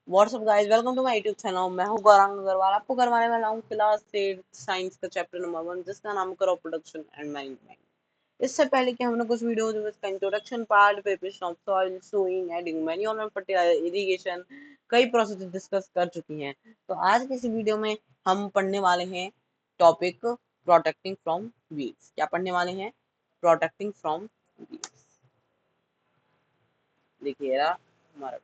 WhatsApp guys, welcome to my YouTube channel. मैं हूं गौरांग अग्रवाल। आपको करवाने वाला हूं क्लास 8 साइंस का चैप्टर नंबर 1, जिसका नाम है क्रॉप प्रोडक्शन एंड मैनेजमेंट। इससे पहले कि हमने कुछ वीडियो में इसका introduction part, preparation of soil, sowing, adding manure and fertilizer, irrigation, कई प्रोसेस डिस्कस कर चुकी हैं। तो आज की इस वीडियो में हम पढ़ने वाले हैं टॉपिक प्रोटेक्टिंग फ्रॉम वीड्स। क्या पढ़ने वाले हैं? Protecting from weeds. देखिए हमारा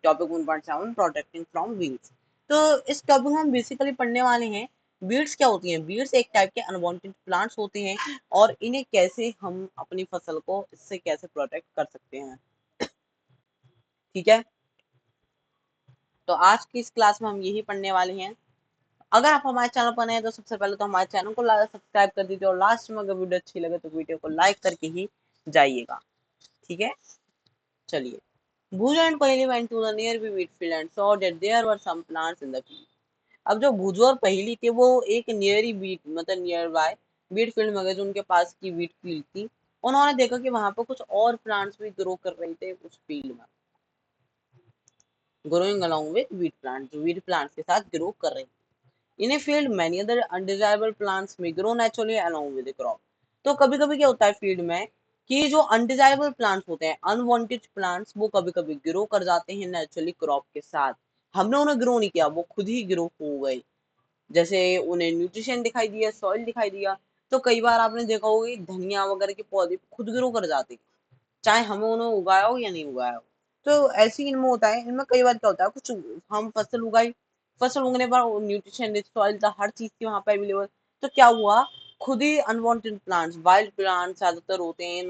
टॉपिक 1.7 प्रोटेक्टिंग फ्रॉम वीड्स। तो इस टॉपिक में हम बेसिकली पढ़ने वाले हैं वीड्स क्या होती हैं। वीड्स एक टाइप के अनवांटेड प्लांट्स होते हैं और इन्हें कैसे हम अपनी फसल को इससे कैसे प्रोटेक्ट कर सकते हैं। ठीक है, तो आज की इस क्लास में हम यही पढ़ने वाले हैं। अगर आप हमारे चैनल पर नए हैं तो सबसे पहले तो हमारे चैनल को सब्सक्राइब कर दीजिए और लास्ट में अगर वीडियो अच्छी लगे तो वीडियो को लाइक करके ही जाइएगा। ठीक है, चलिए। Bhujo and Pahili went to the nearby wheat field and saw that there were some plants in the field. अब जो भुजो और पहेली थे वो एक नियरी बीट मतलब नियर बाय बीट फील्ड में गए, जो उनके पास की बीट फील्ड थी। उन्होंने देखा कि वहां पर कुछ और प्लांट्स भी ग्रो कर रहे थे उस फील्ड में, growing along with wheat plant, जो वीट प्लांट्स के साथ ग्रो कर रहे थे। In a field many other undesirable plants may grow naturally along with crop. तो कभी कभी क्या होता है फील्ड में कि जो अनडिजायरेबल प्लांट्स होते हैं, अनवांटेड प्लांट्स, वो कभी कभी ग्रो कर जाते हैं नेचुरली क्रॉप के साथ। हमने उन्हें ग्रो नहीं किया, वो खुद ही ग्रो हो गए। जैसे उन्हें न्यूट्रिशन दिखाई दिया, सॉइल दिखाई दिया। तो कई बार आपने देखा होगा कि धनिया वगैरह के पौधे खुद ग्रो कर जाते हैं, चाहे हमें उन्हें उगाया हो या नहीं उगाया हो। तो ऐसे ही इनमें होता है। इनमें कई बार क्या होता है, कुछ हम फसल उगाई, फसल उगने पर न्यूट्रिशन रिच सॉइल था, हर चीज की वहां पर अवेलेबल। तो क्या हुआ, खुद ही अनवांटेड प्लांट्स, वाइल्ड प्लांट्स ज्यादातर होते हैं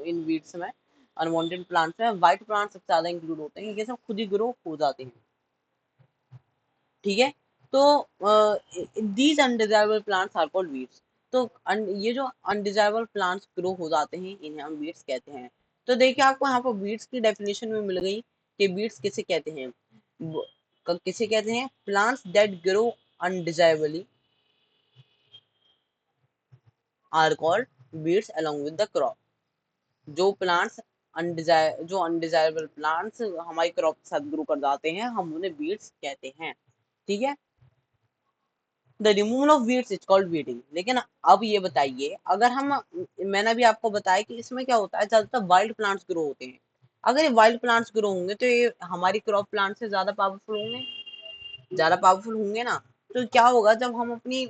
इन वीड्स में। अनवांटेड प्लांट्स में व्हाइट प्लांट्स सबसे ज्यादा इंक्लूड होते हैं, ये सब खुद ही ग्रो हो जाते हैं। ठीक है, तो these undesirable plants are called weeds. तो ये जो अनडिजायरेबल प्लांट्स ग्रो हो जाते हैं इन्हें हम वीड्स कहते हैं। तो देखिए, आपको यहाँ पर वीड्स की डेफिनेशन में मिल गई कि वीड्स किसे कहते हैं। किसे कहते हैं? Plants that grow undesirably are called weeds along with the crop. जो प्लांट्स जो अनडिजायरेबल प्लांट्स हमारी क्रॉप के साथ ग्रो कर जाते हैं, हम उन्हें वीड्स कहते हैं। ठीक है, the removal of weeds is called weeding. लेकिन अब ये बताइए, अगर हम, मैंने अभी आपको बताया कि इसमें क्या होता है, ज्यादातर वाइल्ड प्लांट्स ग्रो होते हैं। अगर ये वाइल्ड प्लांट्स ग्रो होंगे तो ये हमारी क्रॉप प्लांट से ज्यादा पावरफुल होंगे, ज्यादा पावरफुल होंगे ना। तो क्या होगा, जब हम अपनी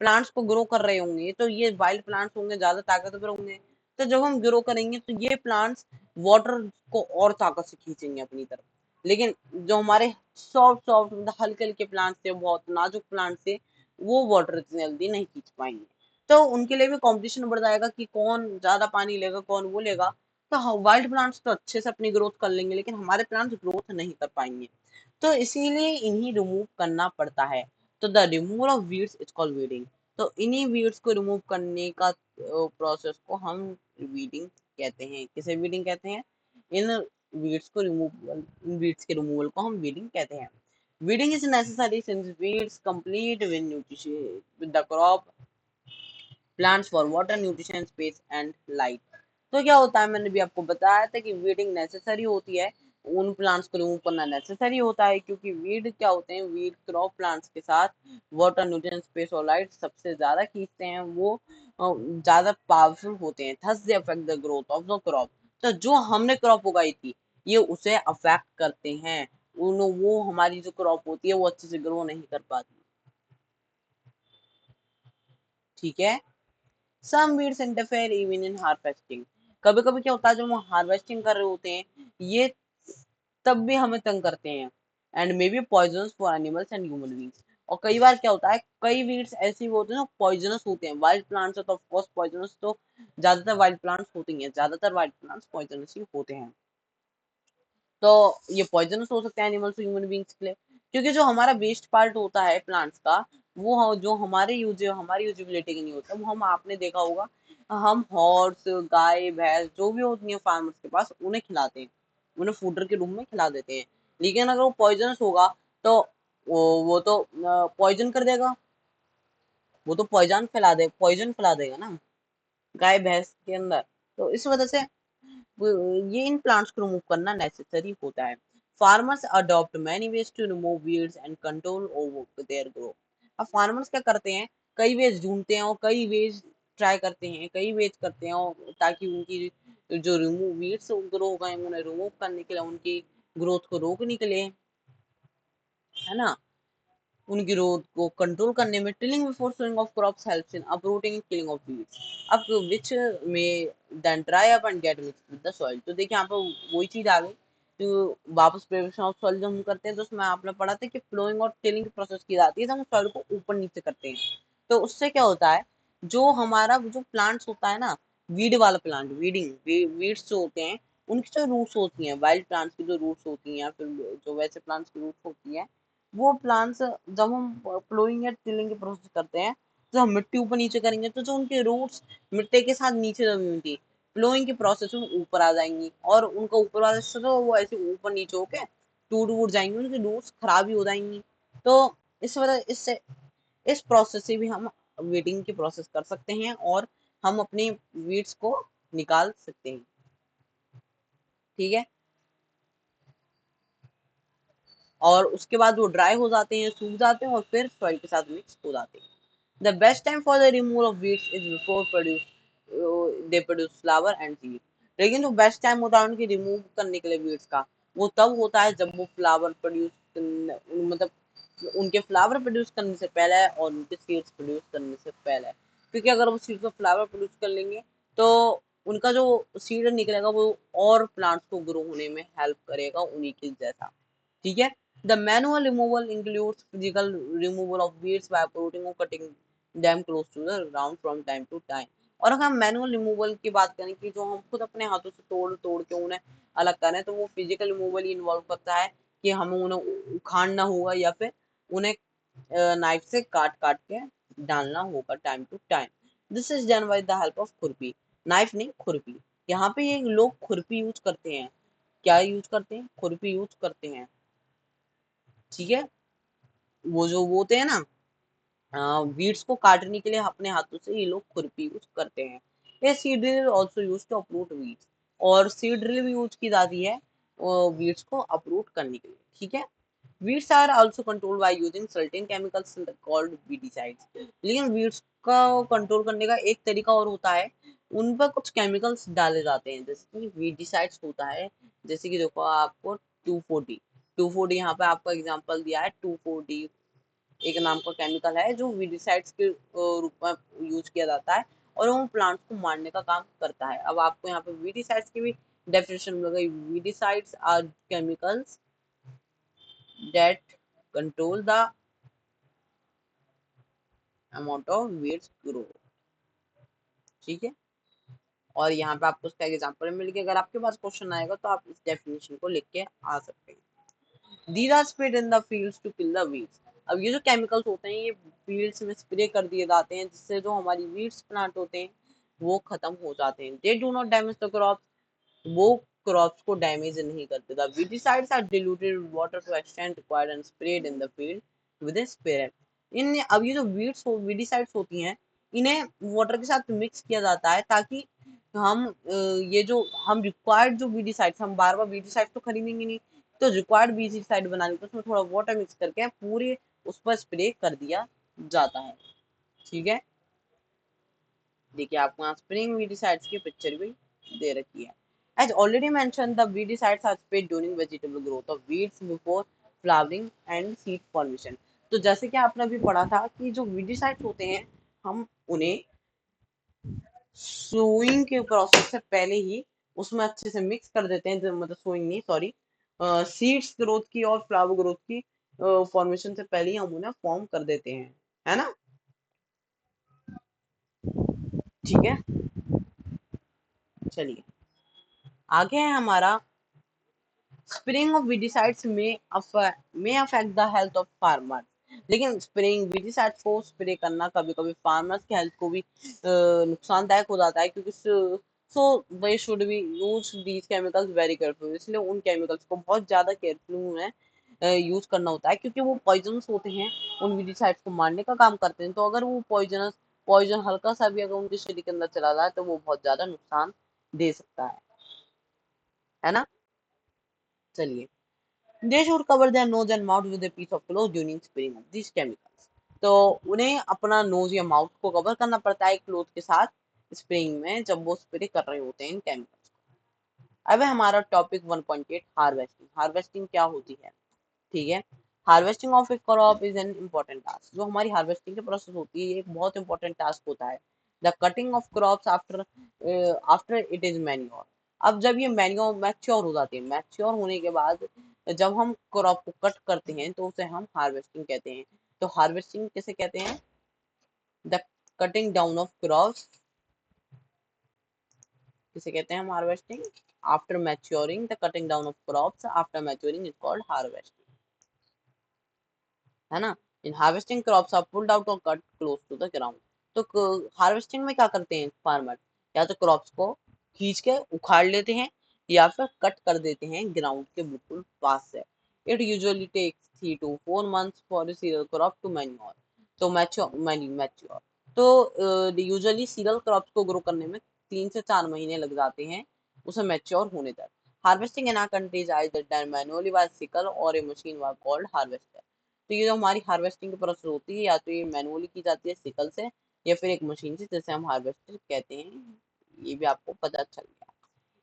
प्लांट्स को ग्रो कर रहे होंगे तो ये वाइल्ड प्लांट्स होंगे, ज्यादा ताकतवर होंगे। तो जब हम ग्रो करेंगे तो ये प्लांट्स वाटर को और ताकत से खींचेंगे अपनी तरफ। लेकिन जो हमारे सॉफ्ट सॉफ्ट मतलब हल्के हल्के प्लांट्स थे, बहुत नाजुक प्लांट्स थे, वो वाटर इतनी जल्दी नहीं खींच पाएंगे। तो उनके लिए भी कंपटीशन बढ़ जाएगा कि कौन ज्यादा पानी लेगा, कौन वो लेगा। तो वाइल्ड प्लांट्स तो अच्छे से अपनी ग्रोथ कर लेंगे, लेकिन हमारे प्लांट्स ग्रोथ नहीं कर पाएंगे। तो इसीलिए इन्हीं रिमूव करना पड़ता है। तो the removal of weeds is called weeding. तो इन्हीं वीड्स को रिमूव करने का प्रोसेस को हम वीडिंग कहते हैं। किसे वीडिंग कहते हैं? इन वीड्स को रिमूव, इन वीड्स के रिमूवल को हम वीडिंग कहते हैं। Weeding is necessary since weeds complete with nutrition with the crop plants for water, nutrition, space and light. तो क्या होता है, मैंने भी आपको बताया था कि वीडिंग नेसेसरी होती है, उन प्लांट्स को रिमूव करना नेसेसरी होता है, क्योंकि वीड क्या होते हैं, वीड क्रॉप प्लांट्स के साथ वाटर, न्यूट्रिशन, स्पेस और लाइट सबसे ज्यादा खींचते हैं। वो ज्यादा पावरफुल होते हैं, thus they affect the growth of the crop. तो जो हमने क्रॉप उगाई थी, ये उसे अफेक्ट करते हैं। वो हमारी जो क्रॉप होती है वो अच्छे से ग्रो नहीं कर पाती। ठीक है, some weeds interfere even in harvesting. कभी कभी क्या होता है, जब हम हार्वेस्टिंग कर रहे होते हैं, ये तब भी हमें तंग करते हैं। And may be poisonous for animals and human beings. और कई बार क्या होता है, कई वीड्स ऐसी होते हैं जो पॉइजनस होते हैं। वाइल्ड प्लांट्स है तो ऑफकोर्स पॉइजनस तो ज्यादातर वाइल्ड प्लांट्स होती हैं, ज्यादातर वाइल्ड प्लांट्स पॉइजनस ही होते हैं। तो ये पॉइजनस हो सकते हैं एनिमल्स, ह्यूमन बींग्स के लिए, क्योंकि जो हमारा वेस्ट पार्ट होता है प्लांट्स का, वो जो हमारी यूजेबिलिटी के नहीं होता, वो हम, आपने देखा होगा, हम हॉर्स, गाय, भैंस जो भी होती है फार्मर्स के पास, उन्हें खिलाते हैं, उन्हें फूडर के रूप में खिला देते हैं। लेकिन अगर वो पॉइजनस होगा तो वो तो पॉइजन कर देगा, वो तो पॉइजन फैला देगा ना गाय भैंस के अंदर। तो इस वजह से ये इन प्लांट्स को रिमूव करना नेसेसरी होता है। Farmers adopt many ways to remove weeds and control over their growth. अब फार्मर्स क्या करते हैं, कई वेज ढूंढते हैं और कई वेज ट्राई करते हैं, कई वेज करते हैं और ताकि उनकी जो रिमूव वीड्स ग्रो हो गए उन्हें रिमूव करने के लिए, उनकी ग्रोथ को रोकने के लिए, है ना, उनकी ग्रोथ को कंट्रोल करने में। Tilling before sowing of crops helps in uprooting and killing of weeds. अब विच में then dry up and get mix with the soil. तो देखिए यहाँ पर वही चीज आ गई, तो वापस प्रिपरेशन ऑफ सॉइल जब हम करते हैं तो उसमें आपने पढ़ा था कि फ्लोइंग और टिलिंग की प्रोसेस की जाती है, तो हम सॉइल को ऊपर नीचे करते हैं। तो उससे क्या होता है, जो हमारा जो प्लांट्स होता है ना, वीड वाला प्लांट, वीड्स जो होते हैं, उनकी जो रूट्स होती हैं, वाइल्ड प्लांट्स की जो रूट्स होती हैं या फिर जो वैसे प्लांट्स की रूट्स होती हैं, वो प्लांट्स जब हम फ्लोइंग या टिलिंग की प्रोसेस करते हैं, तो हम मिट्टी ऊपर नीचे करेंगे तो जो उनके रूट्स मिट्टी के साथ नीचे दबी हुई थी, फ्लोइंग की प्रोसेस में ऊपर आ जाएंगी और उनका ऊपर वाला हिस्सा तो वो ऐसे ऊपर नीचे होके टूट वूट जाएंगी, उनकी रूट्स खराब ही हो जाएंगी। तो इस वजह इससे इस प्रोसेस से भी हम वीडिंग की प्रोसेस कर सकते हैं और हम अपने वीड्स को निकाल सकते हैं। ठीक है, और उसके बाद वो ड्राई हो जाते हैं, सूख जाते हैं और फिर सॉइल के साथ मिक्स हो जाते हैं। The best time for the removal of weeds is before they produce flower and seed. लेकिन जो बेस्ट टाइम होता है उनकी रिमूव करने के लिए वीड्स का, वो तब होता है जब वो फ्लावर प्रोड्यूस, मतलब उनके फ्लावर प्रोड्यूस करने से पहले है और उनके सीड्स प्रोड्यूस करने से पहले है। क्योंकि अगर वो सीड्स और फ्लावर प्रोड्यूस कर लेंगे तो उनका जो सीड निकलेगा वो और प्लांट्स को ग्रो होने में हेल्प करेगा उन्हीं के जैसा। ठीक है, the manual removal includes physical removal of weeds by uprooting और cutting them close to the ground from time to time. और अगर हम मैनुअल रिमूवल की बात करें कि जो हम खुद अपने हाथों से तोड़ तोड़ के उन्हें अलग करें, तो वो फिजिकल रिमूवल ही इन्वॉल्व करता है कि हमें उन्हें उखाड़ना होगा या फिर उन्हें नाइफ से काट काट के डालना होगा time to time. This is done by the help of khurpi, knife नहीं खुरपी। यहाँ पे ये लोग खुरपी यूज करते हैं, क्या यूज करते हैं, खुरपी यूज करते हैं। ठीक है, वो जो वो होते हैं ना, वीड्स को काटने के लिए अपने हाथों से ये लोग खुरपी यूज करते हैं। ये seed drill also use to uproot weeds, और सीड ड्रिल भी यूज की जाती है वीड्स को अपरूट करने के लिए। ठीक है, weeds are also controlled by using certain chemicals called weedicides। लेकिन weeds का कंट्रोल करने का एक तरीका और होता है, उन पर कुछ केमिकल्स डाले जाते हैं, जैसे कि weedicides होता है। जैसे कि देखो आपको 2,4-D यहाँ पे आपका एग्जांपल दिया है। 2,4-D एक नाम का केमिकल है जो वीडिसाइड्स के रूप में यूज किया जाता है और वो प्लांट्स को मारने का काम करता है। अब आपको यहाँ पे वीडिसाइड्स की भी डेफिनेशन मिल गई। Weedicides are chemicals that control the amount of weeds grow। ठीक है, और यहाँ पे आपको उसका एग्जांपल मिल गया। अगर आपके पास क्वेश्चन आएगा तो आप इस डेफिनेशन को लिख के आ सकते हैं। These are sprayed in the fields to kill the weeds। अब ये जो केमिकल्स होते हैं ये फील्ड्स में स्प्रे कर दिए जाते हैं, जिससे जो हमारी वीड्स प्लांट होते हैं वो खत्म हो जाते हैं। They do not damage the crop, वो क्रॉप्स को डैमेज नहीं करते। The weedicides are diluted with water to extend required and spread in the field with a sprayer. इन अब ये जो वीडिसाइड्स होती हैं, इन्हें वाटर के साथ मिक्स किया जाता है ताकि हम ये जो हम रिक्वायर्ड जो वीडिसाइड्स, हम बार बार वीडिसाइड तो खरीदेंगे नहीं, तो रिक्वायर्ड वीडिसाइड बनाने के उसमें थोड़ा वाटर मिक्स करके पूरे उस पर स्प्रे कर दिया जाता है। ठीक है, देखिए आपको यहाँ स्प्रेइंग वीडिसाइड्स की पिक्चर भी दे रखी है। As already mentioned, the weedicides are sprayed during vegetable growth of weeds before flowering and seed formation। तो जैसे कि आपने अभी पढ़ा था कि जो weedicides होते हैं, हम उन्हें सोइंग के प्रोसेस से पहले ही उसमें अच्छे से मिक्स कर देते हैं, मतलब सोइंग नहीं, सॉरी, सीड्स ग्रोथ की और फ्लावर ग्रोथ की फॉर्मेशन से पहले ही हम उन्हें फॉर्म कर देते हैं, है ना। ठीक है, चलिए आगे है हमारा spraying of weedicides may affect the health of farmer। लेकिन स्प्रेइंग वीडिसाइड्स को स्प्रे करना कभी कभी फार्मर्स की हेल्थ को भी नुकसानदायक हो जाता है, क्योंकि so they should be use these chemicals very careful. इसलिए उन केमिकल्स को बहुत ज्यादा केयरफुल उन्हें यूज करना होता है, क्योंकि वो पॉइजनस होते हैं, उन वीडिसाइड्स को मारने का काम करते हैं। तो अगर वो पॉइजन हल्का सा भी अगर उनके शरीर के अंदर चला जाए तो वो बहुत ज्यादा नुकसान दे सकता है ना। चलिए they should cover their nose and mouth with a piece of cloth during spraying of this chemicals. तो उन्हें अपना नोज या माउथ को कवर करना पड़ता है क्लॉथ के साथ स्प्रेइंग में, जब वो स्प्रे कर रहे होते हैं इन केमिकल्स। अब है हमारा टॉपिक 1.8 हार्वेस्टिंग। हार्वेस्टिंग क्या होती है? ठीक है, harvesting of A crop is an important task. जो हमारी हार्वेस्टिंग की प्रोसेस होती है ये एक बहुत इंपॉर्टेंट टास्क होता है। The cutting of crops after after it is manure. अब जब ये मैन्योर मैच्योर हो जाती है, मैच्योर होने के बाद जब हम क्रॉप को कट करते हैं तो उसे हम हार्वेस्टिंग कहते हैं। तो हार्वेस्टिंग किसे कहते हैं? The cutting down of crops किसे कहते हैं हम? Harvesting. After maturing, the cutting down of crops after maturing is called harvesting, है ना। In harvesting crops are pulled out और cut close to the ground. तो हार्वेस्टिंग में क्या करते हैं फार्मर? या तो क्रॉप्स को खींच के उखाड़ लेते हैं या फिर कट कर देते हैं ग्राउंड के बिल्कुल पास से। It usually takes 3 to 4 months for cereal crop to manure. तो मैच्योर तो यूजुअली सीरियल क्रॉप्स को ग्रो करने में 3 से 4 महीने लग जाते हैं उसे मैच्योर होने तक। Harvesting in our country is either done manually by sickle और ए मशीन कॉल्ड हार्वेस्टर। तो ये जो हमारी हार्वेस्टिंग की प्रोसेस होती है या तो ये मैनुअली की जाती है सिकल से या फिर एक मशीन से जिसे हम हार्वेस्टर कहते हैं। ये भी आपको पता चल गया।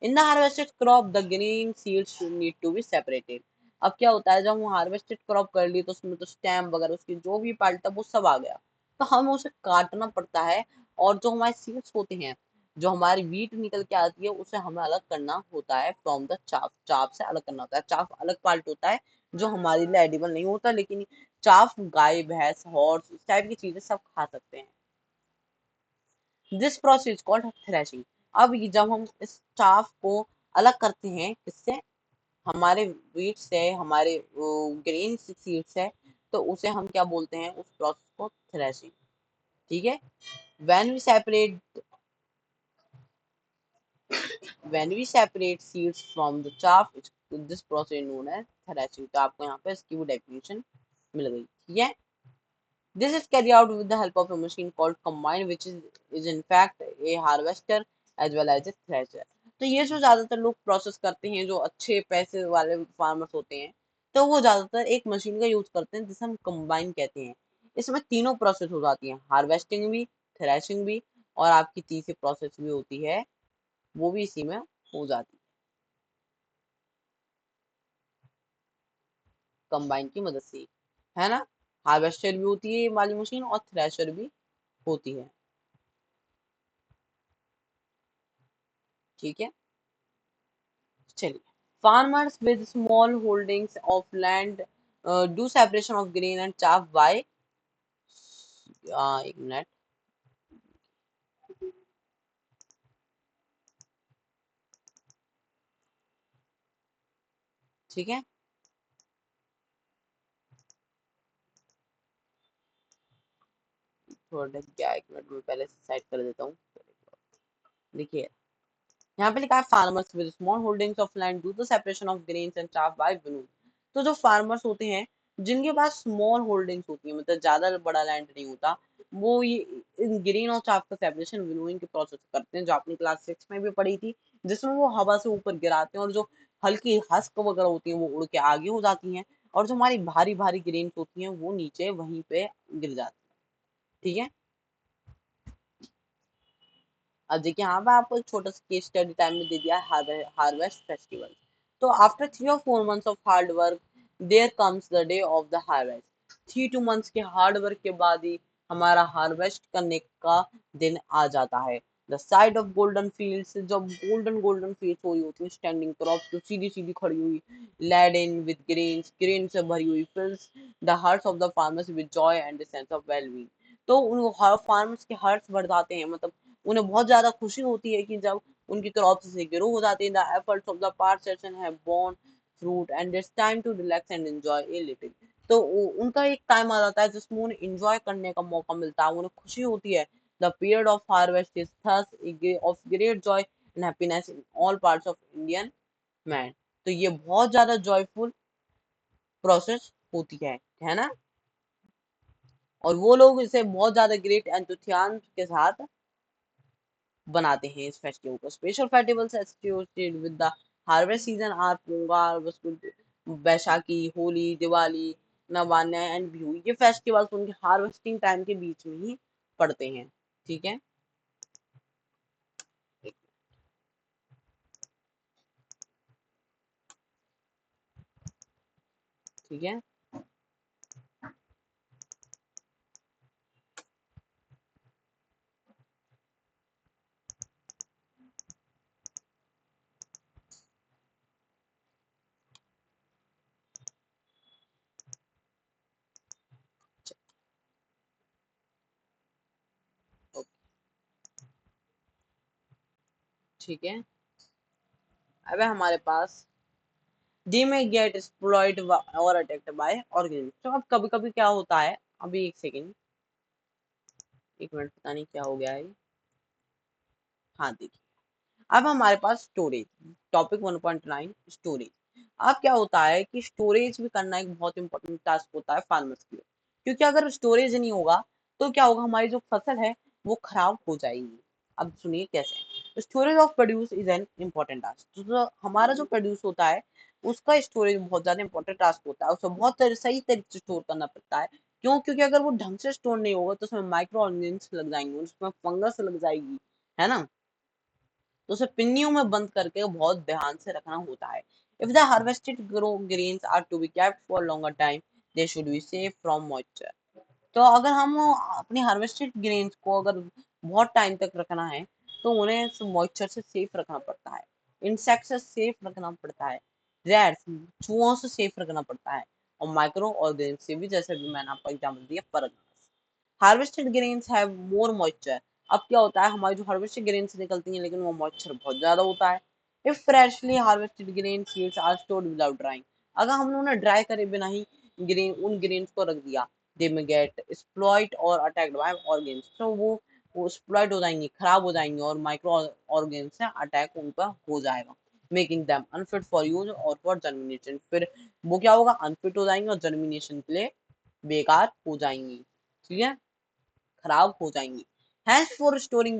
In the harvested crop the green seeds need to be separated. अब क्या होता है जब हम हार्वेस्टेड क्रॉप कर ली तो उसमें तो स्टेम वगैरह उसकी जो भी पार्ट था वो सब आ गया, तो हमें उसे काटना पड़ता है। और जो हमारे सीड्स होते हैं, जो हमारी वीट निकल के आती है उसे हमें अलग करना होता है फ्रॉम द चाफ। चाफ से अलग करना होता है। चाफ अलग पार्ट होता है जो हमारे लिए एडिबल नहीं होता, लेकिन चाफ गाय भैंस हॉर्स इस टाइप की चीजें सब खा सकते हैं। This process called threshing. अब ये जब हम इस चाफ को अलग करते हैं किससे? हमारे वीट से, हमारे ग्रेन सीड से, तो उसे हम क्या बोलते हैं? उस प्रोसेस को थ्रेशिंग। ठीक है। When we separate when we separate seeds from the chaff, this process is known as threshing। तो आपको यहाँ पे इसकी वो डेफिनेशन मिल गई। ठीक है। This is carried out with the help of a machine called combine, which is in fact a harvester as well as a thresher। तो ये जो ज्यादातर लोग प्रोसेस करते हैं, जो अच्छे पैसे वाले फार्मर्स होते हैं, तो वो ज्यादातर एक मशीन का यूज करते हैं जिसे हम कंबाइन कहते हैं। इसमें तीनों प्रोसेस हो जाती है, हार्वेस्टिंग भी, थ्रेशिंग भी, और आपकी तीसरी प्रोसेस भी होती है, वो भी इसी में हो जाती है कंबाइन की मदद से, है ना। हार्वेस्टर भी होती है ये वाली मशीन और थ्रेशर भी होती है। ठीक है, चलिए। Farmers with small holdings of land do separation of grain and chaff by, एक मिनट, ठीक है। थोड़ा क्या, एक मिनट में पहले सेट कर देता हूँ। देखिए यहाँ पे लिखा है farmers with small holdings of land do the separation of grains and chaff by winnowing. तो जो फार्मर्स होते हैं जिनके पास स्मॉल होल्डिंग्स होती है, मतलब ज्यादा बड़ा लैंड नहीं होता, वो ये इन ग्रेन और चाफ का सेपरेशन विनोइंग के प्रोसेस करते हैं, जो आपने क्लास 6 में भी पढ़ी थी, जिसमें वो हवा से ऊपर गिराते हैं और जो हल्की हस्क वगैरह होती है वो उड़ के आगे हो जाती हैं, और जो हमारी भारी भारी ग्रेन्स होती हैं वो नीचे वहीं पे गिर जाती है। ठीक है। अब देखिए यहाँ पे आपको एक छोटा सा केस स्टडी टाइम में दे दिया है हार्वेस्ट फेस्टिवल। तो after 3 or 4 months of hard work there comes the day of the harvest. 3 2 months के हार्ड वर्क के बाद ही हमारा हार्वेस्ट करने का दिन आ जाता है। The side of golden fields, जब गोल्डन गोल्डन फील्ड्स हो रही होती है, स्टैंडिंग क्रॉप जो सीधी सीधी खड़ी हुई, लैडेन विद ग्रेन्स, ग्रेन से भरी हुई fields the hearts of the farmers with Joy and sense of wellbeing. तो उन फार्मर्स के हार्ट्स बढ़ जाते हैं, मतलब उन्हें बहुत ज्यादा खुशी होती है कि जब उनकी क्रॉप्स से ग्रो हो जाती है। The efforts of the past session have borne fruit and it's time to relax and enjoy a little. तो उनका एक टाइम आ जाता है जिसमें उन्हें एंजॉय करने का मौका मिलता है, उन्हें खुशी होती है। The period of harvest is thus of great Joy and happiness in all parts of Indian man. तो ये बहुत ज्यादा जॉयफुल प्रोसेस होती है ना। और वो लोग इसे बहुत ज्यादा ग्रेट एंथुसियाज्म के साथ बनाते हैं इस फेस्टिवल को। Special festivals associated with the harvest season are Pongal, Baisakhi, Holi, Diwali, नवान्न एंड बिहू, ये फेस्टिवल्स उनके हार्वेस्टिंग टाइम के बीच में ही पड़ते हैं। ठीक है, ठीक है, ठीक है। अब है हमारे पास they may get exploited or attacked by organisms। तो अब कभी कभी क्या होता है, अभी एक सेकेंड, एक मिनट, पता नहीं क्या हो गया है। हाँ देखिए, अब हमारे पास स्टोरेज, टॉपिक 1.9 स्टोरेज। अब क्या होता है कि स्टोरेज भी करना एक बहुत इंपॉर्टेंट टास्क होता है फार्मर्स के लिए, क्योंकि अगर स्टोरेज नहीं होगा तो क्या होगा, हमारी जो फसल है वो खराब हो जाएगी। अब सुनिए कैसे, storage of produce is an important task. तो हमारा जो प्रोड्यूस होता है उसका स्टोरेज बहुत ज्यादा इंपॉर्टेंट टास्क होता है, उसे बहुत सही तरीके से स्टोर करना पड़ता है। क्यों? क्योंकि अगर वो ढंग से स्टोर नहीं होगा तो उसमें माइक्रो ऑर्गेनिज्म लग जाएंगे, उसमें फंगस लग जाएगी, है ना। तो उसे पिन्नियों में बंद करके बहुत ध्यान से रखना होता है। If the harvested grains are to be kept for longer time, they should be safe from moisture. तो अगर हम अपनी हार्वेस्टेड ग्रेन्स को अगर बहुत टाइम तक रखना है तो उन्हें मॉइस्चर से सेफ रखना पड़ता है, इंसेक्ट से सेफ रखना पड़ता है, रैट्स, चूहों से सेफ रखना पड़ता है, और माइक्रो ऑर्गेनिज्म से भी, जैसे भी मैंने आपको एग्जाम्पल दिया, Pargana. Harvested grains have more moisture. अब क्या होता है, हमारी जो हार्वेस्टेड ग्रेन्स निकलती हैं लेकिन वो मॉइस्चर बहुत ज्यादा होता है। If freshly harvested grain seeds are stored without drying, अगर हमने उन्हें ड्राई करे बिना ही ग्रेन उन ग्रेन्स को रख दिया, दे में गेट एक्सप्लॉइट और अटैक्ड बाय ऑर्गेन्स, तो वो एक्सप्लॉइट हो जाएंगी, खराब हो जाएंगी, और माइक्रो ऑर्गेन्स से अटैक उन पर हो जाएगा, making them unfit for use और फॉर जर्मिनेशन। फिर वो क्या होगा, अनफिट हो जाएंगे और जर्मिनेशन के लिए बेकार हो जाएंगी, ठीक है, खराब हो जाएंगी। Hence for storing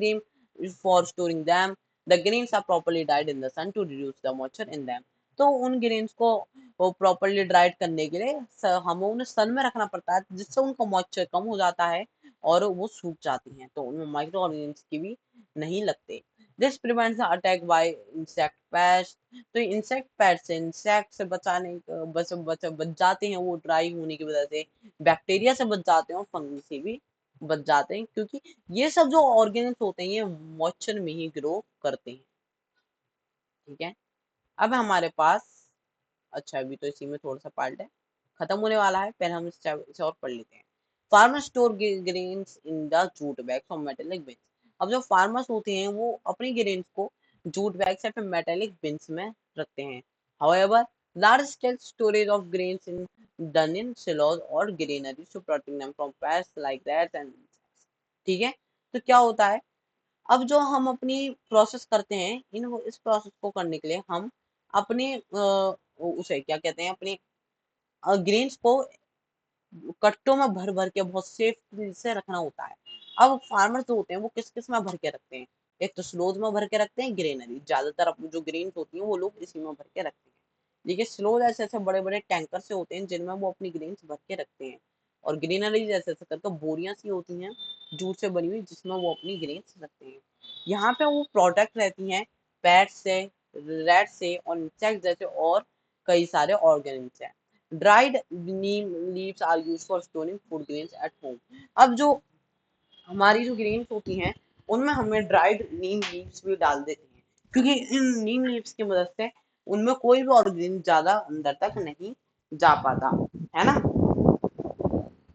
them, the grains are properly dried in the sun to reduce the moisture in them। तो उन ग्रेन्स को वो प्रॉपरली ड्राइड करने के लिए हमें उन्हें सन में रखना पड़ता है, जिससे उनका मॉइस्चर कम हो जाता है और वो सूख जाती हैं, तो उनमें माइक्रो ऑर्गेनिज्म की भी नहीं लगते। This prevents the attack by insect pest. तो इंसेक्ट पेस्ट से, इंसेक्ट से बचाने बच जाते हैं वो ड्राई होने की वजह से, बैक्टीरिया से बच जाते हैं और फंगी से भी बच जाते हैं, क्योंकि ये सब जो ऑर्गेनिज्म होते हैं ये मॉइस्चर में ही ग्रो करते हैं। ठीक है, अब हमारे पास, अच्छा अभी तो इसी में थोड़ा सा पार्ट है, खत्म होने वाला है, पहले हम इसे और पढ़ लेते हैं। Farmer store grains in the jute bags और मेटेलिक बिन्स। अब जो फार्मर्स होते हैं वो अपनी ग्रेन्स को जूट बैग्स या फिर मेटेलिक बिन्स में रखते हैं। However, large scale storage of grains in done in silos or granaries to protect them from pests like rats and insects। ठीक है, तो क्या होता है, अब जो हम अपनी प्रोसेस करते हैं, इस प्रोसेस को करने के लिए हम अपने उसे क्या कहते हैं, अपने ग्रेन्स को कट्टों में भर भर के बहुत सेफ से रखना होता है। अब फार्मर्स जो होते हैं वो किस किस में भर के रखते हैं, एक तो स्लोज में भर के रखते हैं, ग्रेनरी ज्यादातर अपनी जो ग्रेन होती हैं वो लोग इसी में भर के रखते हैं। देखिए स्लोज ऐसे ऐसे बड़े बड़े टैंकर से होते हैं जिनमें वो अपनी ग्रेन्स भर के रखते हैं, और ग्रीनरी जैसे ऐसे करके बोरियां सी होती हैं जूट से बनी हुई, जिसमें वो अपनी ग्रेन्स रखते हैं। यहाँ पे वो प्रोटेक्ट रहती हैं पैट से, रैट से और इंसेक्ट जैसे और कई सारे ऑर्गेनिज्म से। Dried neem leaves are used for storing food grains at home. अब जो हमारी जो ग्रेन्स होती हैं उनमें हमें ड्राइड नीम लीव्स भी डाल देते हैं, क्योंकि इन नीम लीव्स की मदद से उनमें कोई भी ऑर्गेनिज्म ज्यादा अंदर तक नहीं जा पाता, है ना।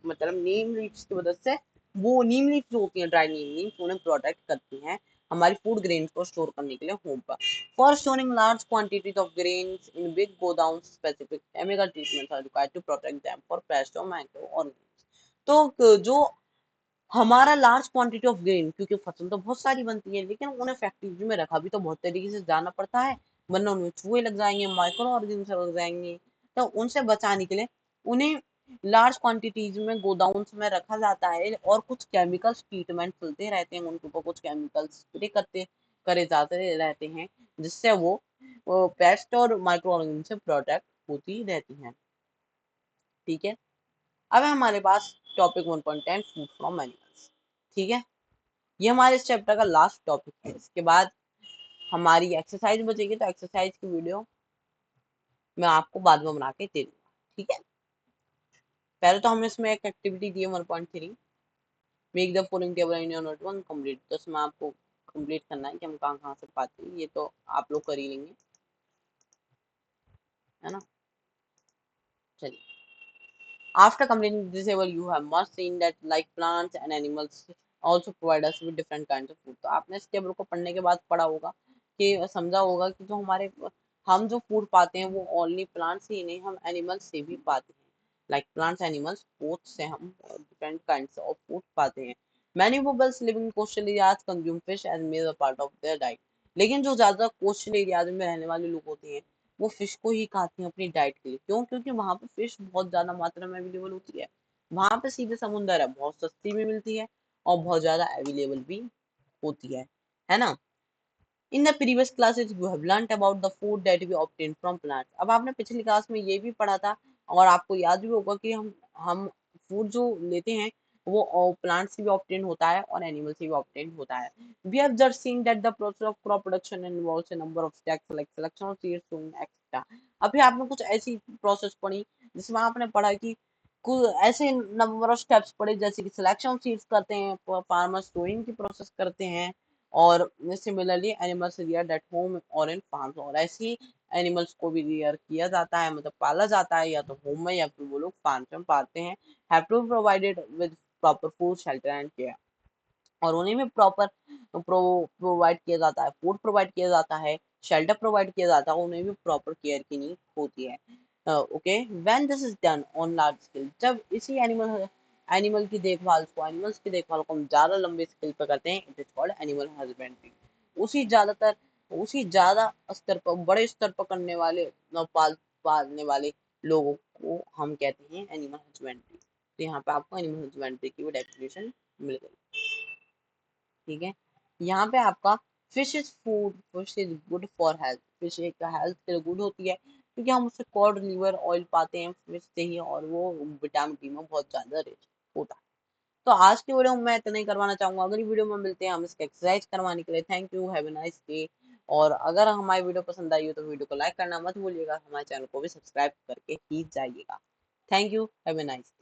मतलब नीम लीव्स की मदद से, वो नीम लीव्स जो होती हैं, ड्राई नीम लीव्स उन्हें प्रोटेक्ट करती हैं हमारी फूड ग्रेन्स को स्टोर करने के लिए होम पर। For storing large quantities of grains in big godown, specific chemical treatments are required to protect them for pest और माइक्रो ऑर्गेनिज्म। तो जो हमारा लार्ज क्वांटिटी ऑफ ग्रेन, क्योंकि फसल तो बहुत सारी बनती है लेकिन उन्हें फैक्ट्री में रखा भी तो बहुत तरीके से जाना पड़ता है, वरना उनमें चूहे लग जाएंगे, माइक्रो ऑर्गेनिज्म लग जाएंगे। तो उनसे बचाने के लिए उन्हें लार्ज क्वांटिटीज में गोडाउन्स में रखा जाता है, और कुछ केमिकल्स ट्रीटमेंट चलते रहते हैं, उनके ऊपर कुछ केमिकल्स स्प्रे करे जाते रहते हैं, जिससे वो पेस्ट और माइक्रो ऑर्गेनिज्म से प्रोटेक्ट होती रहती हैं। ठीक है, अब है हमारे पास टॉपिक 1.10 फूड फ्रॉम एनिमल्स। ठीक है, ये हमारे इस चैप्टर का लास्ट टॉपिक है। इसके बाद हमारी एक्सरसाइज बचेगी, तो एक्सरसाइज की वीडियो मैं आपको बाद में बना के दे दूंगा। ठीक है, पहले तो हमने इसमें एक एक्टिविटी दी है 1.3, make the following table in your notebook complete. तो इसमें आपको कंप्लीट करना है कि हम कहाँ कहाँ से पाते हैं, ये तो आप लोग कर ही लेंगे, है ना। चलिए, after completing this table you have must seen that like plants and animals also provide us with different kinds of food। तो आपने इस टेबल को पढ़ने के बाद पढ़ा होगा कि समझा होगा कि जो हमारे हम जो फूड पाते हैं वो ओनली प्लांट्स ही नहीं, हम एनिमल्स से भी पाते हैं। लाइक प्लांट्स एनिमल्स बोथ से हम डिफरेंट काइंड्स ऑफ फूड पाते हैं। Many peoples living in coastal areas consume fish as major part of their diet. लेकिन जो ज्यादा कोस्टल एरियाज में रहने वाले लोग होते हैं वो फिश को ही खाते हैं अपनी डाइट के लिए। क्यों? क्योंकि वहां पे फिश बहुत ज्यादा मात्रा में अवेलेबल होती है, वहां पे सीधे समुंदर है, बहुत सस्ती भी मिलती है और बहुत ज्यादा अवेलेबल भी होती है ना। In the previous classes you have learned about the food that we obtain from plants. अब आपने पिछली क्लास में ये भी पढ़ा था और आपको याद भी होगा कि हम फूड जो लेते हैं वो प्लांट से भी ऑब्टेन होता है और एनिमल से भी ऑब्टेन होता है। We have just seen that the process of crop production involves a number of steps like selection of seeds, sowing etcetera. अभी आपने कुछ ऐसी प्रोसेस पढ़ी जिसमें आपने पढ़ा कि कुछ ऐसे नंबर ऑफ स्टेप्स पढ़े, जैसे कि सिलेक्शन ऑफ सीड्स करते हैं, फार्मर सोइंग की प्रोसेस करते हैं, और similarly animals Rudyard at home और इन फार्म्स। और ऐसे ही एनिमल्स को भी रियर किया जाता है, मतलब पाला जाता है, या तो होम में या फिर वो लोग फार्म में पालते हैं। Have to provided with proper food shelter and care. और उन्हें भी प्रॉपर प्रोवाइड किया जाता है, फूड प्रोवाइड किया जाता है, शेल्टर प्रोवाइड किया जाता है, उन्हें भी प्रॉपर केयर की नीड होती है। Okay, when this is done on large scale, जब इसी एनिमल्स की देखभाल को हम ज्यादा लंबे स्केल पर करते हैं, it is called animal husbandry. उसी ज्यादातर उसी ज्यादा स्तर पर, बड़े स्तर पर करने वाले पालने वाले लोगों को हम कहते हैं एनिमल हस्बेंड्री। तो यहाँ पे आपको एनिमल हस्बेंड्री की भी डेफिनेशन मिल गई। ठीक है, यहाँ पे आपका fish is food, fish is good for health. Fish एक हेल्थ के लिए गुड होती है क्योंकि हम उससे कॉड लिवर ऑयल पाते हैं फिश से ही, और वो विटामिन डी में बहुत ज्यादा रिच होता है। तो आज की वीडियो में मैं इतना ही करवाना चाहूंगा, अगली वीडियो में मिलते हैं हम इसके एक्सरसाइज करवाने के लिए। Thank you, have a nice day. और अगर हमारी वीडियो पसंद आई हो तो वीडियो को लाइक करना मत भूलिएगा, हमारे चैनल को भी सब्सक्राइब करके ही जाइएगा। Thank you, have a nice